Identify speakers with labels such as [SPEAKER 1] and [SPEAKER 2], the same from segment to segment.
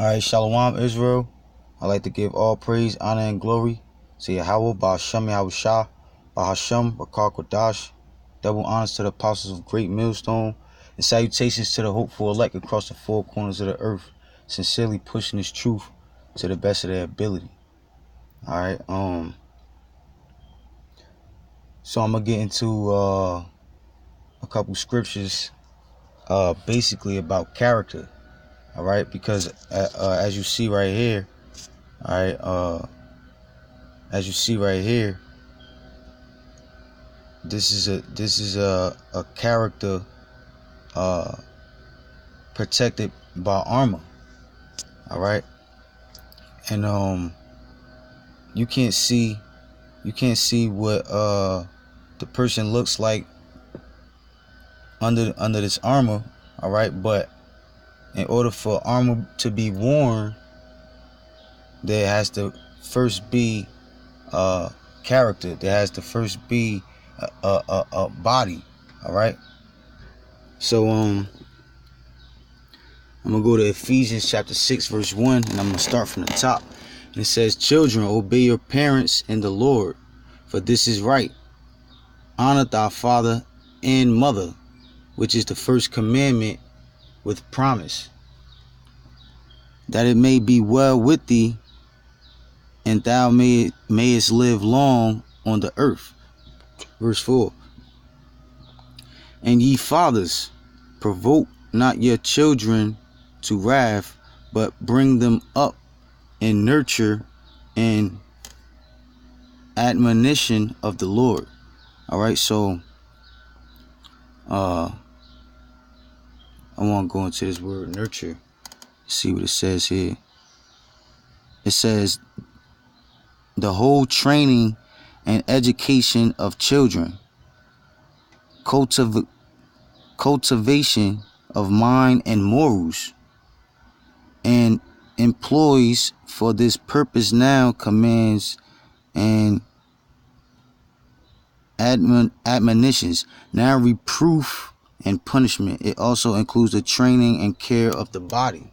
[SPEAKER 1] Alright, Shalom Israel. I'd like to give all praise, honor, and glory to Yahweh, Ba'ashem Yahushua, Bahashem, Rakar Kodash. Double honors to the apostles of Great Millstone, and salutations to the hopeful elect across the four corners of the earth, sincerely pushing this truth to the best of their ability. Alright, so I'm gonna get into a couple scriptures basically about character. Alright, because as you see right here, as you see right here, this is a character protected by armor. All right, and you can't see what the person looks like under this armor. All right, but in order for armor to be worn, there has to first be character. There has to first be a body. All right, so I'm gonna go to Ephesians chapter 6 verse 1, and I'm gonna start from the top. And it says, "Children, obey your parents in the Lord, for this is right. Honor thy father and mother, which is the first commandment with promise, that it may be well with thee, and thou mayest live long on the earth." Verse 4, "And ye fathers, provoke not your children to wrath, but bring them up in nurture and admonition of the Lord." All right, so I want to go into this word nurture. See what it says here. It says, "The whole training and education of children, cultivation of mind and morals, and employs for this purpose now commands and admonitions, now reproof and punishment. It also includes the training and care of the body.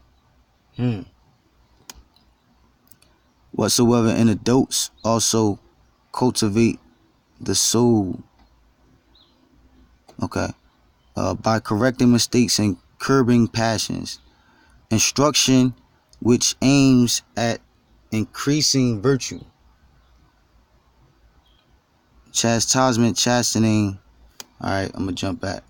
[SPEAKER 1] Whatsoever in adults also cultivate the soul." Okay. By correcting mistakes and curbing passions. Instruction which aims at increasing virtue. Chastisement, chastening. Alright, I'm going to jump back.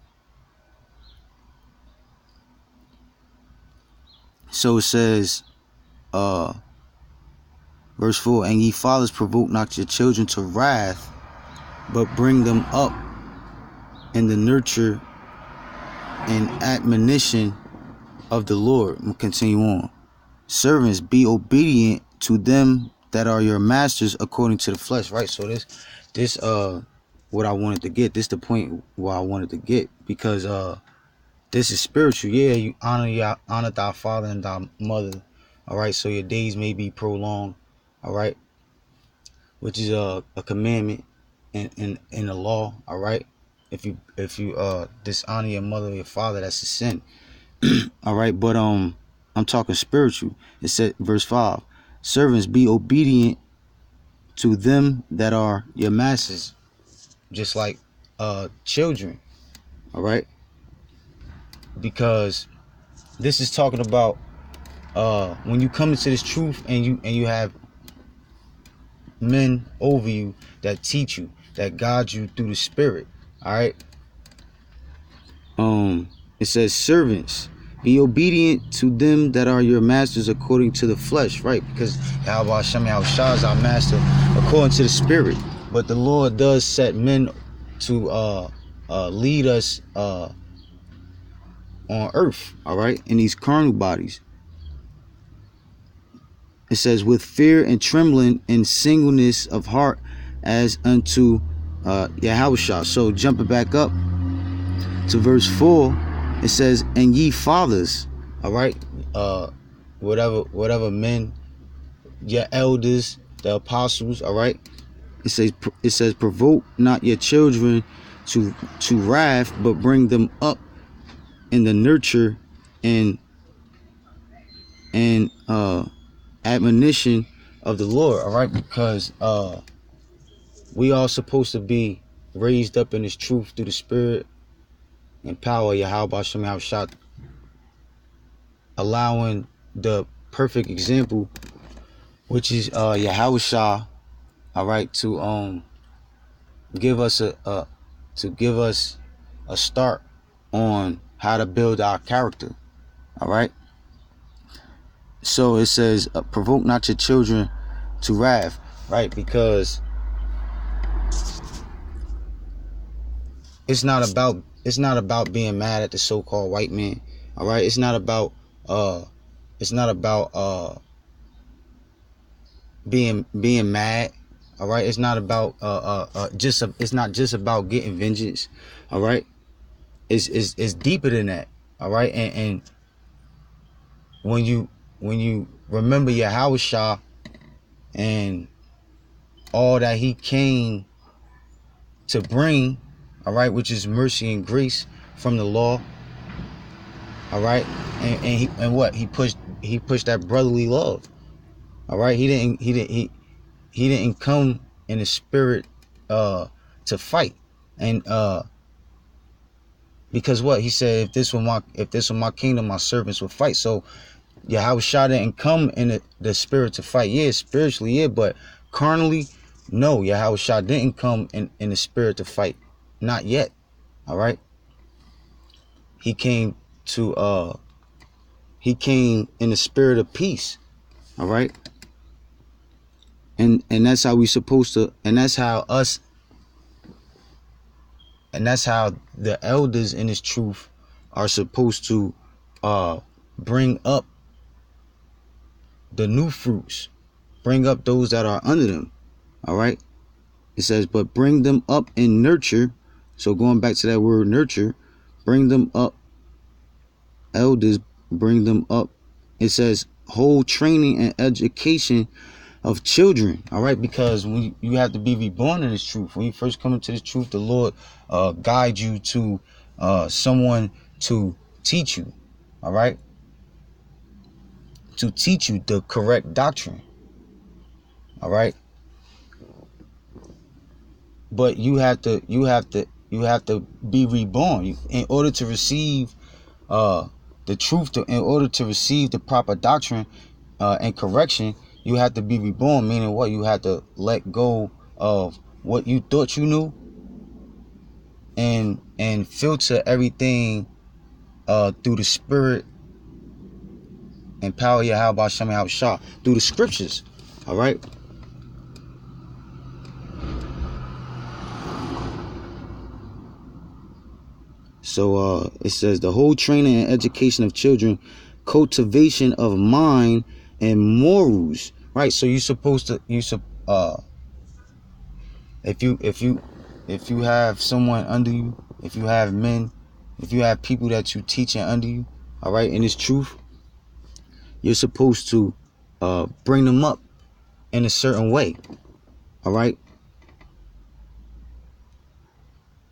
[SPEAKER 1] So it says, verse 4, "And ye fathers, provoke not your children to wrath, but bring them up in the nurture and admonition of the Lord." I'm going to continue on. "Servants, be obedient to them that are your masters according to the flesh." Right, so this what I wanted to get. This the point where I wanted to get, because this is spiritual. Yeah, you honor thy father and thy mother. All right, so your days may be prolonged. All right, which is a commandment in the law. All right, if you dishonor your mother or your father, that's a sin. All right, but I'm talking spiritual. It said, verse 5, "Servants, be obedient to them that are your masters," just like children. All right, because this is talking about when you come into this truth and you have men over you that teach you, that guide you through the spirit. All right, it says, "Servants, be obedient to them that are your masters according to the flesh," right? Because Yahweh Shem Yahushua is our master according to the spirit. But the Lord does set men to lead us on earth, all right, in these carnal bodies. It says, "With fear and trembling and singleness of heart as unto Yahushua." So jumping back up to verse 4, it says, "And ye fathers," all right, whatever men, your elders, the apostles, all right. It says, "Provoke not your children to wrath, but bring them up in the nurture and and admonition of the Lord, all right? Because we are supposed to be raised up in His truth through the Spirit and power of Yahweh Shem Shah, allowing the perfect example, which is Yahweh Shah, all right, to give us a start on how to build our character, all right? So it says, provoke not your children to wrath, right? Because it's not about being mad at the so-called white man, all right? It's not about being mad, all right? It's not about it's not just about getting vengeance, all right? It's deeper than that, all right? And when you remember Yahweh Shah and all that He came to bring, all right, which is mercy and grace from the law, all right, and what he pushed that brotherly love, all right. He didn't come in the spirit to fight, and because what he said, if this were my kingdom, my servants would fight. So Yahweh Shah didn't come in the spirit to fight. Yeah, spiritually, yeah, but carnally, no. Yahweh Shah didn't come in the spirit to fight, not yet. All right. He came in the spirit of peace. All right. And that's how we supposed to, and that's how the elders in His truth are supposed to bring up the new fruits, bring up those that are under them. All right. It says, but bring them up in nurture. So going back to that word nurture, bring them up. Elders, bring them up. It says whole training and education of children. All right. Because you have to be reborn in this truth. When you first come into this truth, the Lord guide you to someone to teach you. All right. To teach you the correct doctrine. All right. But you have to be reborn in order to receive the truth. In order to receive the proper doctrine and correction, you have to be reborn. Meaning what? You have to let go of what you thought you knew, and filter everything through the Spirit and power of Yahweh Shem Shah through the scriptures. All right. So it says the whole training and education of children, cultivation of mind and morals, right? So you're supposed to if you have someone under you, if you have men, if you have people that you teaching under you, all right, in this truth, you're supposed to bring them up in a certain way, all right?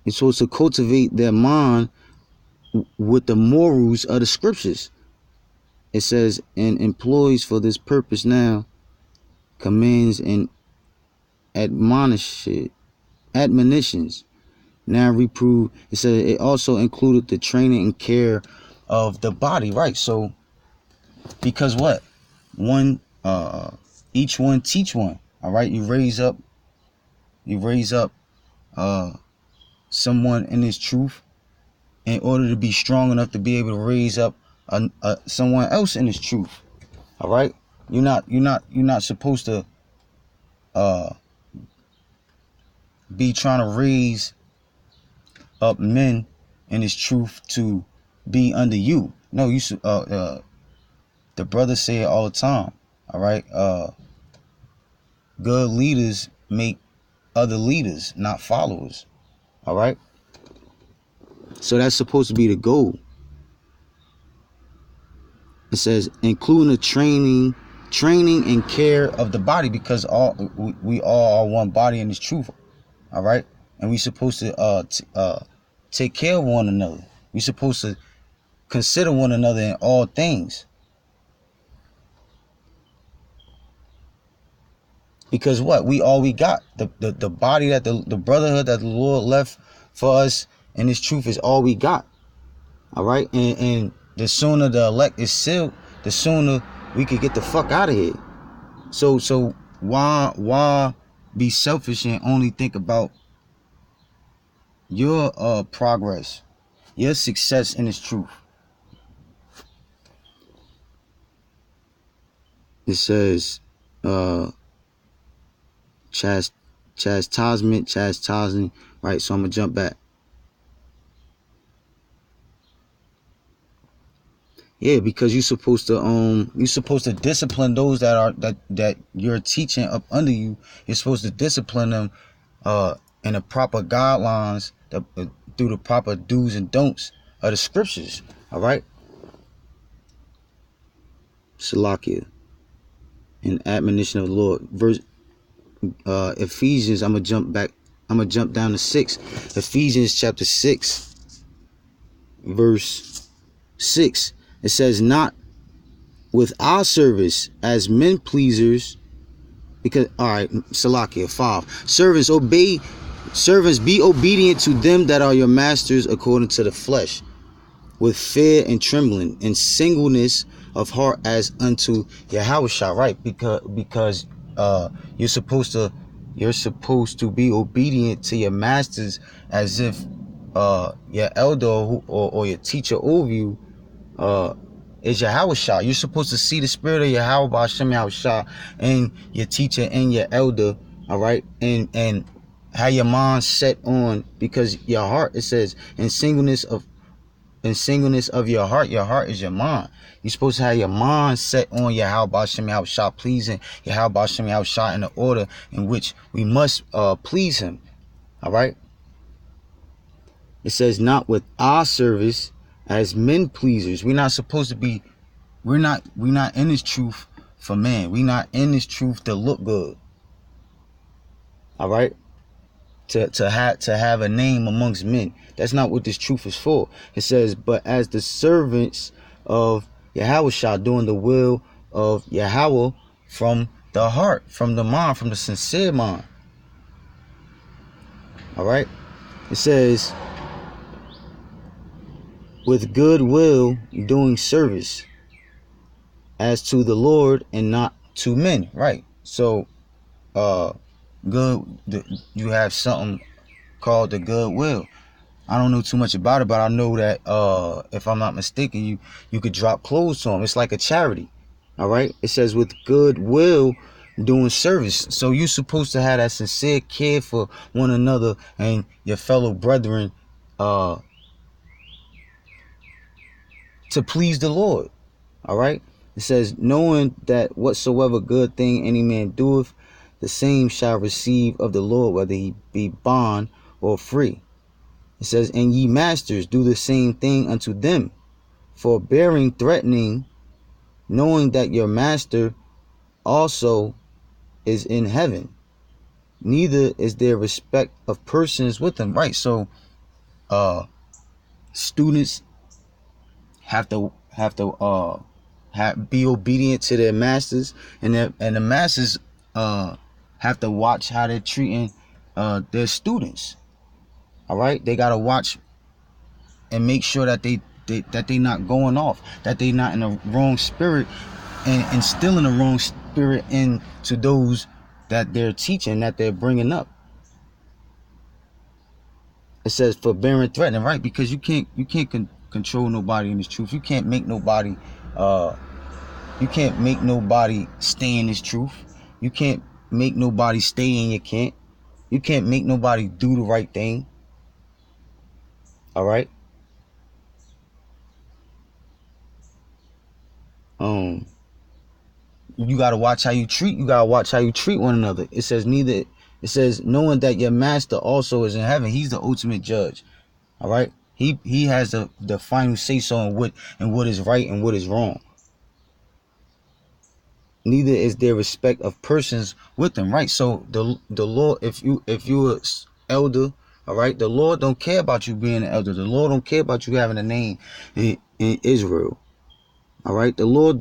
[SPEAKER 1] You're supposed to cultivate their mind with the morals of the scriptures. It says, and employs for this purpose now, commands and admonitions, now reprove. It says it also included the training and care of the body, right? So, because what? Each one teach one, all right? You raise up someone in this truth in order to be strong enough to be able to raise up someone else in this truth. All right, you're not supposed to be trying to raise up men in this truth to be under you. No, you should. The brothers say it all the time. All right, good leaders make other leaders, not followers. All right. So that's supposed to be the goal. It says including the training and care of the body, because we all are one body in this truth. All right, and we supposed to take care of one another. We supposed to consider one another in all things. Because what? We all we got. The body that the brotherhood that the Lord left for us and his truth is all we got. All right? And the sooner the elect is sealed, the sooner we could get the fuck out of here. So why be selfish and only think about your progress, your success in his truth? It says chastisement, right? So I'm gonna jump back. Yeah, because you're supposed to discipline those that you're teaching up under you. You're supposed to discipline them in the proper guidelines, through the proper do's and don'ts of the scriptures. All right. Salakia, an admonition of the Lord. Verse Ephesians. I'm gonna jump down to 6. Ephesians chapter 6, verse 6. It says, not with our service as men pleasers, because, all right, Salakia 5. Servants, be obedient to them that are your masters according to the flesh, with fear and trembling, and singleness of heart as unto Yahushua, right? Because you're supposed to be obedient to your masters as if your elder or your teacher over you is Yahushua. You're supposed to see the spirit of Yahweh Hashem Yahushua and your teacher and your elder, all right? And have your mind set on, because your heart, it says, in singleness of your heart is your mind. You're supposed to have your mind set on Yahweh Hashem Yahushua, pleasing Yahweh Hashem Yahushua in the order in which we must please him, all right? It says, not with our service as men pleasers. We're not supposed to be, we're not in this truth for man. We're not in this truth to look good. All right? To have a name amongst men. That's not what this truth is for. It says, but as the servants of Yahushua, doing the will of Yahweh from the heart, from the mind, from the sincere mind. All right? It says, with good will doing service as to the Lord and not to men, right? So you have something called the good will. I don't know too much about it, but I know that if I'm not mistaken, you could drop clothes to them. It's like a charity. All right? It says with good will doing service. So you're supposed to have that sincere care for one another and your fellow brethren to please the Lord. All right? It says, knowing that whatsoever good thing any man doeth, the same shall receive of the Lord, whether he be bond or free. It says, and ye masters, do the same thing unto them, forbearing, threatening, knowing that your master also is in heaven. Neither is there respect of persons with them. Right? So students have to be obedient to their masters, and the masters have to watch how they're treating their students. All right, they gotta watch and make sure that they not going off, that they not in the wrong spirit and instilling the wrong spirit into those that they're teaching, that they're bringing up. It says forbearing, threatening, right? Because you can't control nobody in this truth. You can't make nobody stay in this truth. You can't make nobody stay in your camp. You can't make nobody do the right thing. All right? You gotta watch how you treat. You gotta watch how you treat one another. It says knowing that your master also is in heaven. He's the ultimate judge. All right? He has the final say so in what is right and what is wrong. Neither is there respect of persons with them, right? So the Lord, if you're an elder, all right, the Lord don't care about you being an elder. The Lord don't care about you having a name in Israel. All right, the Lord